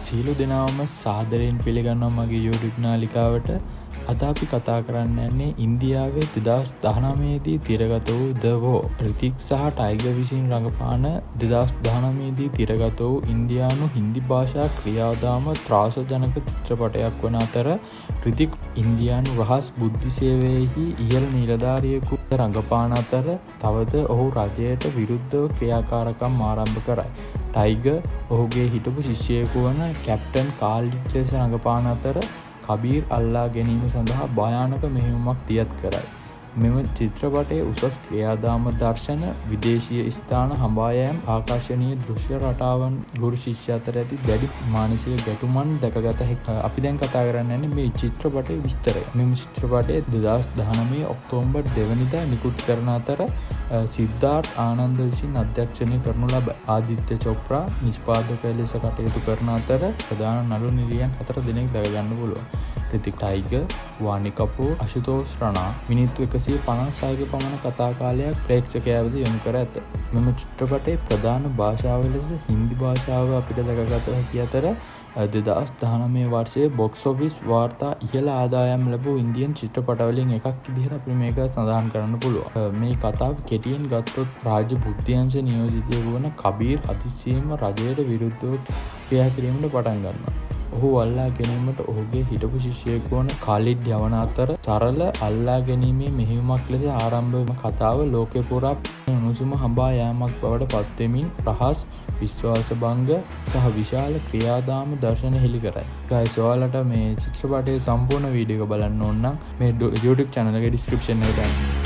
සීලු දෙනාවම සාදරයෙන් පිළිගන්නවා මගේ YouTube නාලිකාවට. අද අපි කතා කරන්න යන්නේ ඉන්දියාවේ 2019 දී තිරගත වූ The War. රිතික් සහ ටයිගර් විසින් රඟපාන 2019 දී තිරගත වූ ඉන්දියානු හින්දි භාෂා ක්‍රියාදාම ත්‍රාසජනක චිත්‍රපටයක් වන අතර රිතික් ඉන්දියානු රහස් බුද්ධි සේවයෙහි ඉහළ නිලධාරියෙකු රඟපාන අතර තවද ඔහු රජයට විරුද්ධව ක්‍රියාකාරකම් ආරම්භ කරයි. ටයිගර් ඔහුගේ හිටපු ශිෂ්‍යයෙකු වන කැප්ටන් කාල්ඩ් ලෙස රඟපාන අතර කබීර් අල්ලා ගැනීම සඳහා භයානක මෙහෙයුමක් දියත් කරයි. මෙම චිත්‍රපටයේ උසස් ක්‍රියාදාම දර්ශන, විදේශීය ස්ථාන හඹා යෑම, ආකර්ශනීය දෘශ්‍ය රටාවන් ගුරු ශිෂ්‍ය අතර ඇති දැඩි මානසික ගැටුමන් දැකගත හැකියි. අපි දැන් කතා කරන්න යන්නේ මේ චිත්‍රපටයේ විස්තරය. මෙම චිත්‍රපටය 2019 ඔක්තෝබර් 2 වෙනිදා නිකුත් කරන අතර සිද්ධාර්ථ් ආනන්ද විසින් අධ්‍යක්ෂණය කරනු ලබයි. ආදිත්‍ය චොප්රා නිෂ්පාදක ලෙස කටයුතු කරන අතර ප්‍රධාන නළු නිළියන් 4 දෙනෙක් දැකගන්න පුළුවන්. රිතික් ටයිගර්, වානි කපූර්, අශුතෝෂ් රණා මිනිත්තු 156ක පමණ කතා කාලයක් ප්‍රේක්ෂකයා වෙත යොමු කර ඇත. මෙම චිත්‍රපටයේ ප්‍රධාන භාෂාව ලෙස හින්දි භාෂාව අපිට දැකගත හැකි අතර 2019 වර්ෂයේ බොක්ස් ඔෆිස් වාර්තා ඉහළ ආදායම් ලැබූ ඉන්දියන් චිත්‍රපටවලින් එකක් විදිහට අපි මේක සඳහන් කරන්න පුළුවන්. මේ කතාව කෙටියෙන් ගත්තොත් රාජ්‍ය බුද්ධ්‍යංශ නියෝජිතයෙකු වන කබීර් හදිසියෙන්ම රජයට විරුද්ධව ක්‍රියා කිරීමට පටන් ගන්නවා. ඔහු අල්ලා ගැනීමට ඔහුගේ හිටපු ශිෂ්‍යයෙකු වන කාලිඩ් යවන අතර සරල අල්ලා ගැනීමේ මෙහෙයුමක් ලෙස ආරම්භ වන කතාව ලෝකෙ පුරා උණුසුම හඹා යෑමක් බවට පත්වෙමින් රහස්, විශ්වාසභංග සහ විශාල ක්‍රියාදාම දර්ශන හෙළි කරයි. ගයිස්, ඔයාලට මේ චිත්‍රපටයේ සම්පූර්ණ වීඩියෝ එක බලන්න ඕන නම් මේ YouTube channel එකේ description එකට යන්න.